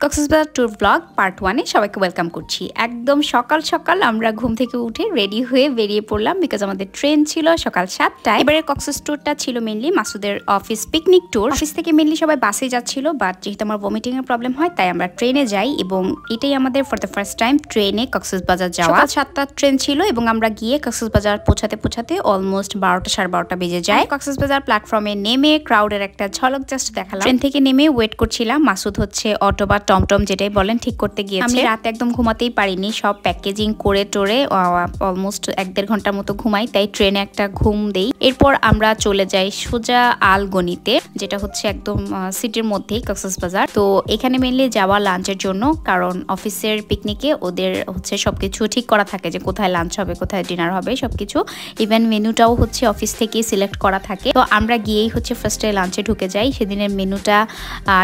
Cox's Bazar tour blog part 1 এ সবাইকে welcome করছি। একদম সকাল সকাল আমরা ঘুম থেকে উঠে রেডি হয়ে বেরিয়ে পড়লাম বিকজ আমাদের ট্রেন ছিল সকাল 7টায়। এবারে কক্সবাজার ট্যুরটা ছিল মেইনলি মাসুদের অফিস পিকনিক ট্যুর। অফিস থেকে মেইনলি সবাই বাসে যাচ্ছিল, বাট যেহেতু আমার ভমিটিং এর প্রবলেম হয় তাই আমরা ট্রেনে যাই এবং এটাই আমাদের ফর দ্য ফার্স্ট টাইম ট্রেনে কক্সবাজার যাওয়া। সকাল 7টার ট্রেন ছিল এবং আমরা গিয়ে কক্সবাজার পৌঁছাতে অলমোস্ট 12টা সাড়ে 12টা বেজে যায়। কক্সবাজার প্ল্যাটফর্মে নেমে ক্রাউডের একটা ঝলক জাস্ট দেখালাম। ট্রেন থেকে নেমে ওয়েট করছিলাম। মাসুদ হচ্ছে অটো বা টমটম যেটাই বলেন ঠিক করতে গিয়েছে। আমি রাতে একদম ঘুমাতেই পারিনি, সব প্যাকেজিং করে টোরে অলমোস্ট 1-1.5 ঘন্টার মতো ঘুমাই, তাই ট্রেনে একটা ঘুম দেই। এরপর আমরা চলে যাই সোজা আলগনিতে, যেটা হচ্ছে একদম সিটির মধ্যেই কক্সবাজার। তো এখানে মেনলি যাওয়া লাঞ্চের জন্য, কারণ অফিসের পিকনিকে ওদের হচ্ছে সবকিছু ঠিক করা থাকে যে কোথায় লাঞ্চ হবে কোথায় ডিনার হবে সবকিছু। ইভেন মেনুটাও হচ্ছে অফিস থেকে সিলেক্ট করা থাকে। তো আমরা গিয়েই হচ্ছে ফার্স্টে লাঞ্চে ঢুকে যাই। সেদিনের মেনুটা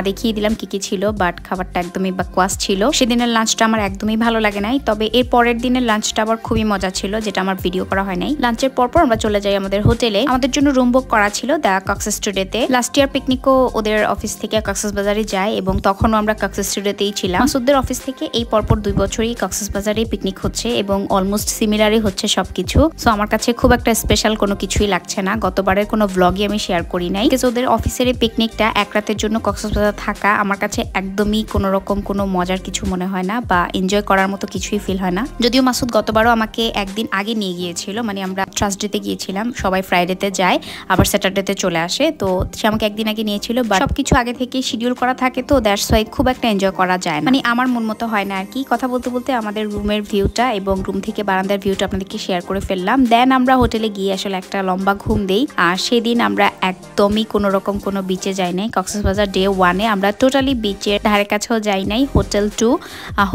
দেখিয়ে দিলাম কি কি ছিল, বাট খাবারটা একদমই বাকওয়াস ছিল। সেদিনের লাঞ্চটা আমার একদমই ভালো লাগে নাই, তবে এর পরের দিনের লাঞ্চটা আবার খুবই মজা ছিল, যেটা আমার ভিডিও করা হয় নাই। লাঞ্চের পর আমরা চলে যাই আমাদের হোটেলে। আমাদের জন্য রুম বুক করা ছিল দ্য কক্স স্টুডিওতে। লাস্ট ইয়ার পিকনিকও ওদের অফিস থেকে কক্সবাজারে যায় এবং তখনও আমরা কক্স স্টুডিওতেই ছিলাম। মাসুদের অফিস থেকে এই পরপর 2 বছরই কক্সবাজারে পিকনিক হচ্ছে এবং অলমোস্ট সিমিলারই হচ্ছে সবকিছু। সো আমার কাছে খুব একটা স্পেশাল কোনো কিছুই লাগছে না। গতবারের কোনো ব্লগই আমি শেয়ার করি নাই, বিকজ ওদের অফিসের এই পিকনিকটা এক রাতের জন্য কক্সবাজার থাকা আমার কাছে একদমই কোনো রকম কোনো মজার কিছু মনে হয় না বা এনজয় করার মতো কিছুই ফিল হয় না। যদিও মাসুদ গতবারও আমাকে একদিন আগে নিয়ে গিয়েছিল, মানে আমরা থার্সডেতে গিয়েছিলাম, সবাই ফ্রাইডেতে যায় আবার স্যাটারডেতে চলে আসে। তো সে আমাকে একদিন আগে নিয়েছিল, বাট সবকিছু আগে থেকে শিডিউল করা থাকে, তো দ্যাটস ওয়াই খুব একটা এনজয় করা যায় না, মানে আমার মন মতো হয় না আর কি। কথা বলতে বলতে আমাদের রুমের ভিউটা এবং রুম থেকে বারান্দার ভিউটা আপনাদেরকে শেয়ার করে ফেললাম। দেন আমরা হোটেলে গিয়ে আসলে একটা লম্বা ঘুম দেই। আর সেদিন আমরা একদমই কোনো রকম কোনো বিচে যাই নাই। কক্সবাজার ডে 1 এ আমরা টোটালি বিচের ধারে কাছেও যাই নাই। হোটেল 2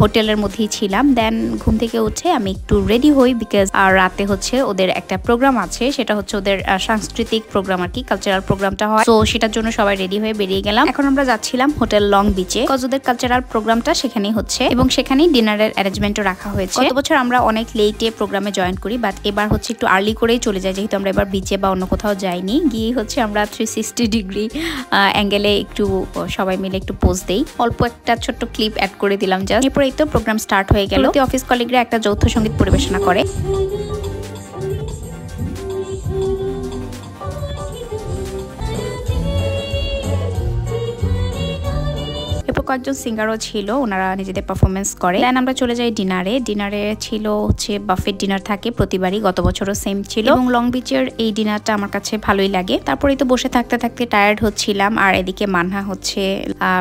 হোটেলের মধ্যেই ছিলাম। দেন ঘুম থেকে উঠে আমি একটু রেডি হই, বিকজ রাতে হচ্ছে ওদের একটা প্রোগ্রাম আছে, সেটা হচ্ছে ওদের সাংস্কৃতিক প্রোগ্রাম আর কি, কালচারাল প্রোগ্রামটা হয়। তো সেটার জন্য সবাই রেডি হয়ে বেরিয়ে গেলাম। এখন আমরা যাচ্ছিলাম হোটেল লং বিচে, কজ ওদের কালচারাল প্রোগ্রামটা সেখানেই হচ্ছে এবং সেখানেই ডিনারের অ্যারেঞ্জমেন্টও রাখা হয়েছে। গত বছর আমরা অনেক লেটে প্রোগ্রামে জয়েন করি, বাট এবার হচ্ছে একটু আর্লি করেই চলে যাই, যেহেতু আমরা এবার বিচে বা অন্য কোথাও যাইনি। গিয়ে হচ্ছে আমরা 360 ডিগ্রি অ্যাঙ্গেলে একটু সবাই মিলে একটু পোজ দেই। অল্প একটা ছোট্ট ক্লিপ অ্যাড করে দিলাম জাস্ট। এরপরেই তো প্রোগ্রাম স্টার্ট হয়ে গেল। অফিস কলিগরা একটা যৌথ সঙ্গীত পরিবেশনা করে। কয়েকজন সিঙ্গারও ছিল, ওনারা নিজেদের পারফরমেন্স করে। দেন আমরা চলে যাই ডিনারে। ডিনারে ছিল হচ্ছে বাফেট ডিনার থাকে প্রতিবারই, গত বছরও সেম ছিল এবং লং বিচের এই ডিনারটা আমার কাছে ভালোই লাগে। তারপরেই তো বসে থাকতে থাকতে টায়ার্ড হচ্ছিলাম, আর এদিকে মানহা হচ্ছে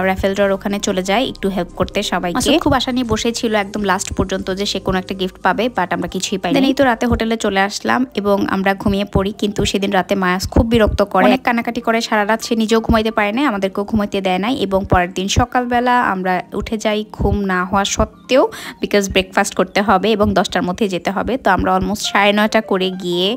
রাফেলডর ওখানে চলে যায় একটু হেল্প করতে সবাইকে। খুব আশা নিয়ে বসেছিল একদম লাস্ট পর্যন্ত যে সে কোনো একটা গিফট পাবে, বাট আমরা কিছুই পাইনি। এই তো রাতে হোটেলে চলে আসলাম এবং আমরা ঘুমিয়ে পড়ি, কিন্তু সেদিন রাতে মায়াস খুব বিরক্ত করে, অনেক কানাকাটি করে সারা রাত। সে নিজেও ঘুমাইতে পারে না, আমাদেরকেও ঘুমাইতে দেয় নাই এবং পরের দিন সকালবেলা আমরা উঠে যাই ঘুম না হওয়া সত্ত্বেও, বিকজ ব্রেকফাস্ট করতে হবে এবং 10টার মধ্যে যেতে হবে। তো আমরা অলমোস্ট 9:30 করে গিয়ে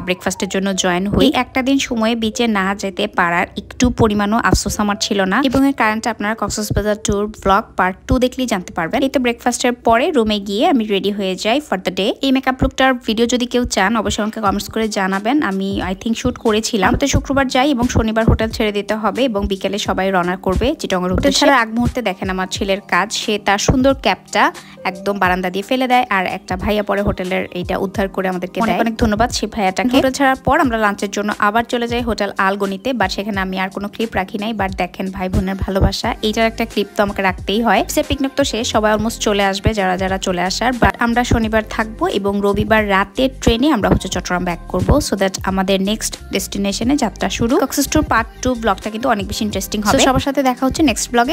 ব্রেকফাস্টের জন্য জয়েন হই। একটা দিন সময়ে বিচে না যেতে পারার একটু পরিমাণও আফসোস আমার ছিল না এবং এর কারণটা আপনারা কক্সবাজার ট্যুর ব্লগ পার্ট 2 দেখলেই জানতে পারবেন। এই তো ব্রেকফাস্টের পরে রুমে গিয়ে আমি রেডি হয়ে যাই ফর দ্য ডে। এই মেকআপ লুকটার ভিডিও যদি কেউ চান অবশ্যই আমাকে কমেন্টস করে জানাবেন। আমি আই থিঙ্ক শুট করেছিলাম। তো শুক্রবার যাই এবং শনিবার হোটেল ছেড়ে দিতে হবে এবং বিকেলে সবাই রওনা করবে চিটাগং রুটে। ছাড়া আগ মুহূর্তে দেখেন আমার ছেলের কাজ, সে তার সুন্দর ক্যাপটা একদম বারান্দা দিয়ে ফেলে দেয় আর একটা ভাইয়া পরে হোটেলের এইটা উদ্ধার করে আমাদেরকে দেয়। অনেক ধন্যবাদ সেই ভাইয়াটাকে। হোটেল ছাড়ার পর আমরা লাঞ্চের জন্য আবার চলে যাই হোটেল আলগনিতে, বাট সেখানে আমি আর কোনো ক্লিপ রাখি নাই। বাট দেখেন ভাই বোনের ভালোবাসা, এইটার একটা ক্লিপ তো আমাকে রাখতেই হয়। সে পিকনিক তো শেষ, সবাই অলমোস্ট চলে আসবে যারা যারা চলে আসার, বাট আমরা শনিবার থাকবো এবং রবিবার রাতের ট্রেনে আমরা হচ্ছে চট্টগ্রাম ব্যাক করবো, সো দ্যাট আমাদের নেক্সট ডেস্টিনেশনে যাত্রা শুরু। কক্সবাজার ট্যুর পার্ট 2 ব্লগটা কিন্তু অনেক বেশি ইন্টারেস্টিং হবে। সবার সাথে দেখা হচ্ছে নেক্সট ব্লগে।